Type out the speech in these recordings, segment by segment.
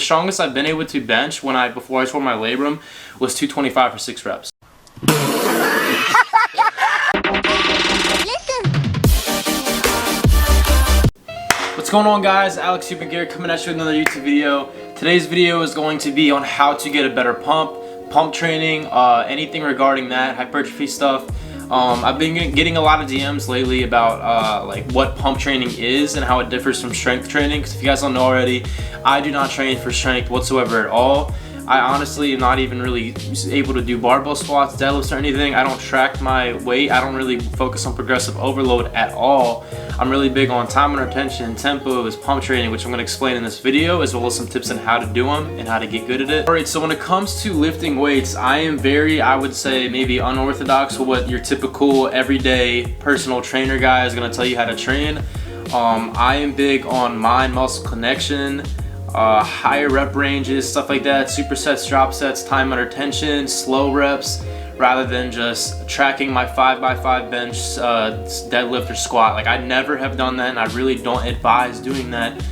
strongest I've been able to bench before I tore my labrum was 225 for 6 reps. What's going on, guys? Alex Eubank here, coming at you with another YouTube video. Today's video is going to be on how to get a better pump training, anything regarding that, hypertrophy stuff. I've been getting a lot of DMs lately about like what pump training is and how it differs from strength training, because if you guys don't know already, I do not train for strength whatsoever at all. I honestly am not even really able to do barbell squats, deadlifts, or anything. I don't track my weight. I don't really focus on progressive overload at all. I'm really big on time under tension, tempos, pump training, which I'm going to explain in this video, as well as some tips on how to do them and how to get good at it. Alright, so when it comes to lifting weights, I am very, I would say, maybe unorthodox with what your typical everyday personal trainer guy is going to tell you how to train. I am big on mind-muscle connection, higher rep ranges, stuff like that, supersets, drop sets, time under tension, slow reps, rather than just tracking my 5x5 bench, deadlift, or squat. Like, I never have done that, and I really don't advise doing that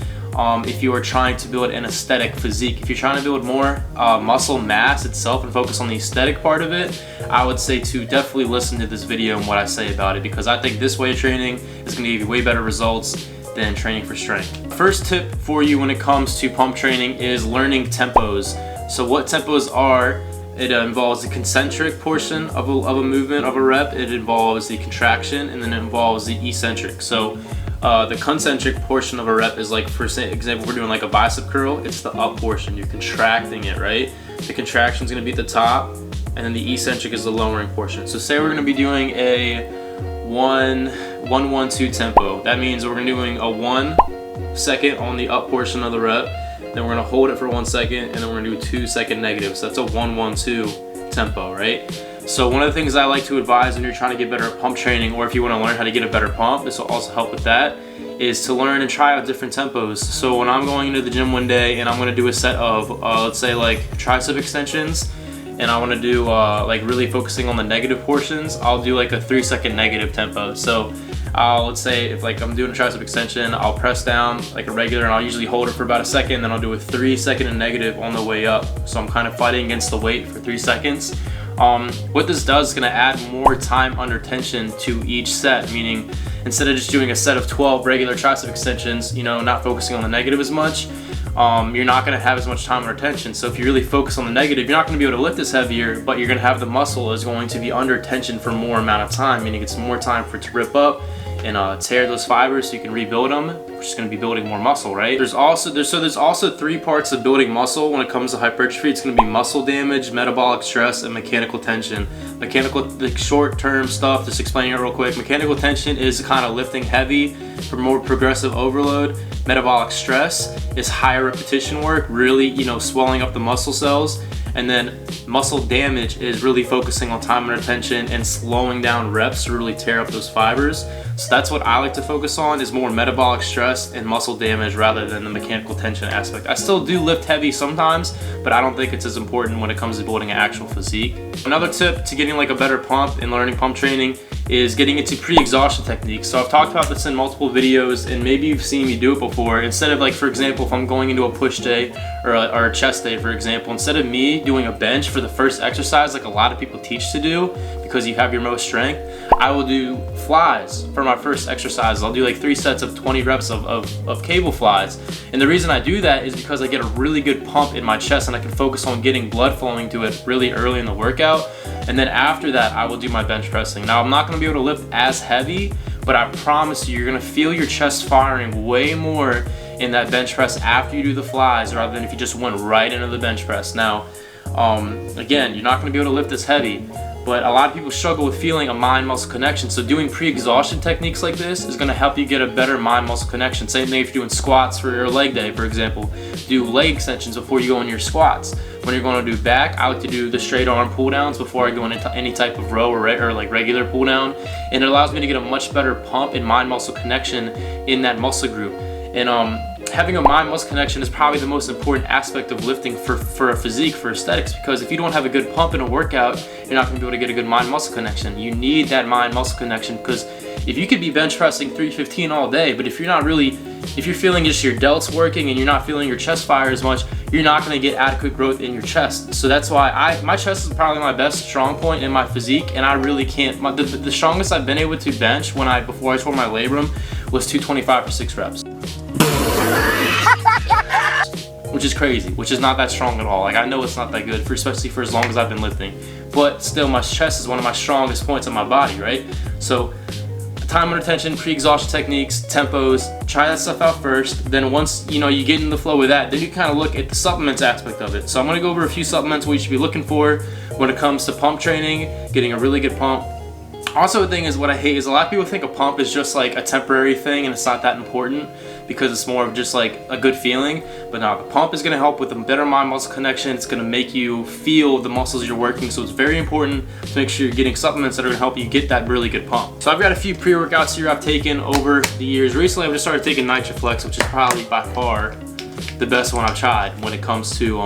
if you are trying to build an aesthetic physique. If you're trying to build more muscle mass itself and focus on the aesthetic part of it, I would say to definitely listen to this video and what I say about it, because I think this way of training is going to give you way better results than training for strength. First tip for you when it comes to pump training is learning tempos. So what tempos are: it involves the concentric portion of a movement of a rep, it involves the contraction, and then it involves the eccentric. So the concentric portion of a rep is, like, for example, we're doing like a bicep curl, it's the up portion, you're contracting it, right? The contraction is going to be at the top, and then the eccentric is the lowering portion. So say we're going to be doing a 1-1-1-2 tempo. That means we're going to be doing a 1 second on the up portion of the rep, then we're going to hold it for 1 second, and then we're going to do 2 second negatives. So that's a 1-1-2 tempo, right? So one of the things I like to advise when you're trying to get better at pump training, or if you want to learn how to get a better pump, this will also help with that, is to learn and try out different tempos. So when I'm going into the gym one day and I'm going to do a set of let's say like tricep extensions, and I want to do like really focusing on the negative portions, I'll do like a 3 second negative tempo. So let's say if like I'm doing a tricep extension, I'll press down like a regular, and I'll usually hold it for about a second, then I'll do a 3 second and negative on the way up. So I'm kind of fighting against the weight for 3 seconds. What this does is going to add more time under tension to each set, meaning instead of just doing a set of 12 regular tricep extensions, you know, not focusing on the negative as much, you're not going to have as much time under tension. So if you really focus on the negative, you're not going to be able to lift as heavier, but you're going to have the muscle is going to be under tension for more amount of time, meaning it's more time for it to rip up and tear those fibers so you can rebuild them, which is going to be building more muscle, right? There's also 3 parts of building muscle when it comes to hypertrophy. It's going to be muscle damage, metabolic stress, and mechanical tension. Mechanical, the short-term stuff, just explaining it real quick. Mechanical tension is kind of lifting heavy for more progressive overload. Metabolic stress is higher repetition work, really, you know, swelling up the muscle cells. And then muscle damage is really focusing on time under tension and slowing down reps to really tear up those fibers. So that's what I like to focus on, is more metabolic stress and muscle damage rather than the mechanical tension aspect. I still do lift heavy sometimes, but I don't think it's as important when it comes to building an actual physique. Another tip to getting like a better pump and learning pump training is getting into pre-exhaustion techniques. So I've talked about this in multiple videos, and maybe you've seen me do it before. Instead of, like, for example, if I'm going into a push day or a chest day, for example, instead of me doing a bench for the first exercise like a lot of people teach to do because you have your most strength, I will do flies for my first exercise. I'll do like 3 sets of 20 reps of cable flies. And the reason I do that is because I get a really good pump in my chest, and I can focus on getting blood flowing to it really early in the workout. And then after that, I will do my bench pressing. Now, I'm not going to be able to lift as heavy, but I promise you, you're going to feel your chest firing way more in that bench press after you do the flies, rather than if you just went right into the bench press. Now, again, you're not going to be able to lift as heavy, but a lot of people struggle with feeling a mind-muscle connection. So doing pre-exhaustion techniques like this is going to help you get a better mind-muscle connection. Same thing if you're doing squats for your leg day, for example. Do leg extensions before you go into your squats. When you're going to do back, I like to do the straight arm pull downs before I go into any type of row or like regular pull down. And it allows me to get a much better pump and mind-muscle connection in that muscle group. And having a mind-muscle connection is probably the most important aspect of lifting for a physique, for aesthetics, because if you don't have a good pump in a workout, you're not going to be able to get a good mind-muscle connection. You need that mind-muscle connection, because if you could be bench pressing 315 all day, but if you're feeling just your delts working and you're not feeling your chest fire as much, you're not going to get adequate growth in your chest. So that's why my chest is probably my best strong point in my physique, and I really can't. The strongest I've been able to bench before I tore my labrum was 225 for 6 reps. Which is crazy, which is not that strong at all. Like, I know it's not that good, especially for as long as I've been lifting. But still, my chest is one of my strongest points on my body, right? So time under tension, pre-exhaustion techniques, tempos, try that stuff out first. Then once you get in the flow with that, then you kind of look at the supplements aspect of it. So I'm going to go over a few supplements what you should be looking for when it comes to pump training, getting a really good pump. Also, the thing is, what I hate is a lot of people think a pump is just like a temporary thing and it's not that important because it's more of just like a good feeling. But no, the pump is going to help with a better mind-muscle connection. It's going to make you feel the muscles you're working. So it's very important to make sure you're getting supplements that are going to help you get that really good pump. So I've got a few pre-workouts here I've taken over the years. Recently, I've just started taking NitroFlex, which is probably by far the best one I've tried when it comes to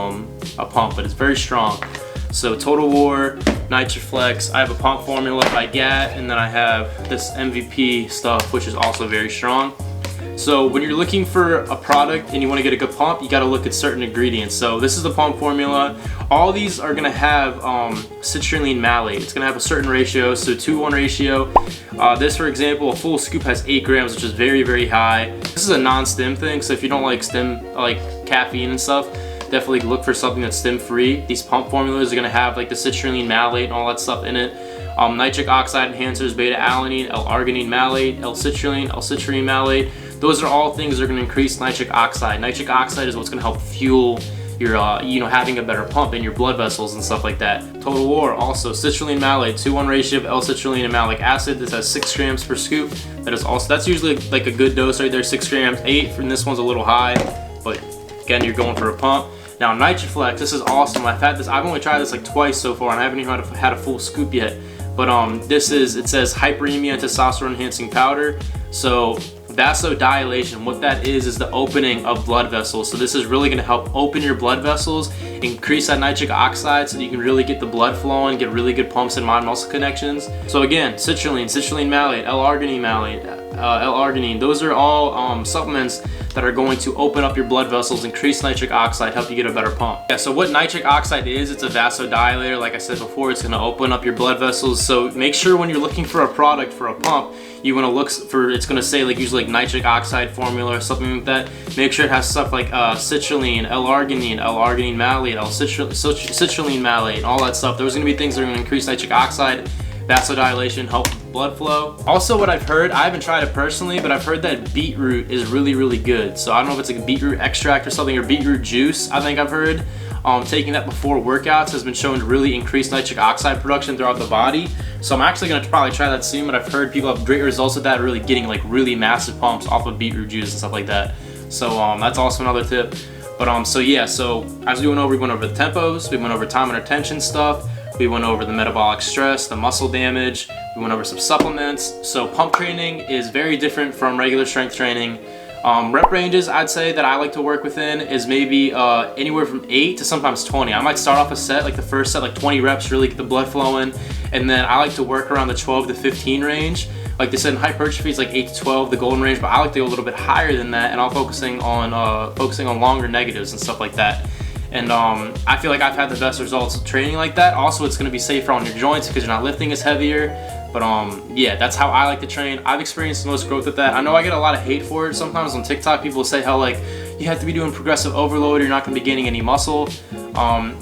a pump, but it's very strong. So Total War, NitroFlex, I have a pump formula by GAT, and then I have this MVP stuff, which is also very strong. So when you're looking for a product and you want to get a good pump, you got to look at certain ingredients. So this is the pump formula. All these are going to have citrulline malate. It's going to have a certain ratio, so 2:1 ratio. This, for example, a full scoop has 8 grams, which is very, very high. This is a non-stim thing, so if you don't like caffeine and stuff, definitely look for something that's stim-free. These pump formulas are going to have like the citrulline malate and all that stuff in it. Nitric oxide enhancers, beta-alanine, L-arginine malate, L-citrulline, L-citrulline malate. Those are all things that are going to increase nitric oxide. Nitric oxide is what's going to help fuel your, having a better pump in your blood vessels and stuff like that. Total War, also citrulline malate, 2:1 ratio of L-citrulline and malic acid. This has 6 grams per scoop. That's usually like a good dose right there, 6 grams. 8 from this one's a little high, but again, you're going for a pump. Now NitroFlex, this is awesome. I've only tried this like twice so far, and I haven't even had a full scoop yet. But it says hyperemia testosterone enhancing powder. So vasodilation, what that is the opening of blood vessels. So this is really going to help open your blood vessels, increase that nitric oxide so that you can really get the blood flowing, get really good pumps and mind-muscle connections. So again, citrulline malate, L-arginine malate, L-arginine, those are all supplements that are going to open up your blood vessels, increase nitric oxide, help you get a better pump. Yeah, so what nitric oxide is, it's a vasodilator. Like I said before, it's gonna open up your blood vessels. So make sure when you're looking for a product for a pump, you wanna look for, it's gonna say like usually like nitric oxide formula or something like that. Make sure it has stuff like citrulline, L-arginine, L-arginine malate, citrulline malate, all that stuff. Those are gonna be things that are gonna increase nitric oxide, vasodilation, help blood flow. Also, what I've heard, I haven't tried it personally, but I've heard that beetroot is really, really good. So I don't know if it's like a beetroot extract or something, or beetroot juice, I think I've heard. Taking that before workouts has been shown to really increase nitric oxide production throughout the body. So I'm actually gonna probably try that soon, but I've heard people have great results with that, really getting like really massive pumps off of beetroot juice and stuff like that. So that's also another tip. But so yeah, so as we went over the tempos, we went over time under tension stuff, we went over the metabolic stress, the muscle damage, we went over some supplements. So pump training is very different from regular strength training. Rep ranges I'd say that I like to work within is maybe anywhere from 8 to sometimes 20. I might start off a set, like the first set, like 20 reps, really get the blood flowing, and then I like to work around the 12 to 15 range. Like they said in hypertrophy, it's like 8 to 12, the golden range, but I like to go a little bit higher than that, and I'm focusing on longer negatives and stuff like that. And I feel like I've had the best results training like that. Also, it's going to be safer on your joints because you're not lifting as heavier. But yeah, that's how I like to train. I've experienced the most growth with that. I know I get a lot of hate for it sometimes on TikTok. People say how like you have to be doing progressive overload or you're not going to be gaining any muscle.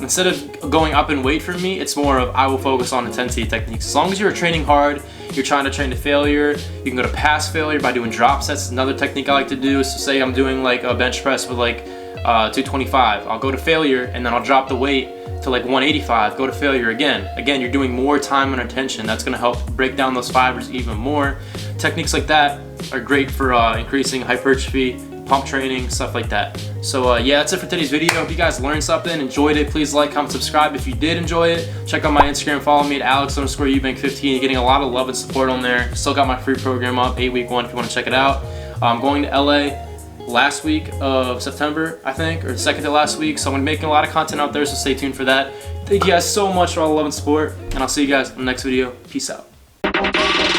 Instead of going up in weight for me, it's more of I will focus on intensity techniques. As long as you're training hard, you're trying to train to failure, you can go to past failure by doing drop sets. Another technique I like to do is to say I'm doing like a bench press with like 225. I'll go to failure and then I'll drop the weight to like 185, go to failure again. Again, you're doing more time under tension. That's gonna help break down those fibers even more. Techniques like that are great for increasing hypertrophy, pump training, stuff like that. So yeah, that's it for today's video. If you guys learned something, enjoyed it, please like, comment, subscribe. If you did enjoy it, check out my Instagram, follow me at Alex_Eubank15. You're getting a lot of love and support on there. Still got my free program up, 8-week one if you wanna check it out. I'm going to LA last week of September, I think, or the second to last week. So I'm gonna be making a lot of content out there, so stay tuned for that. Thank you guys so much for all the love and support, and I'll see you guys in the next video. Peace out.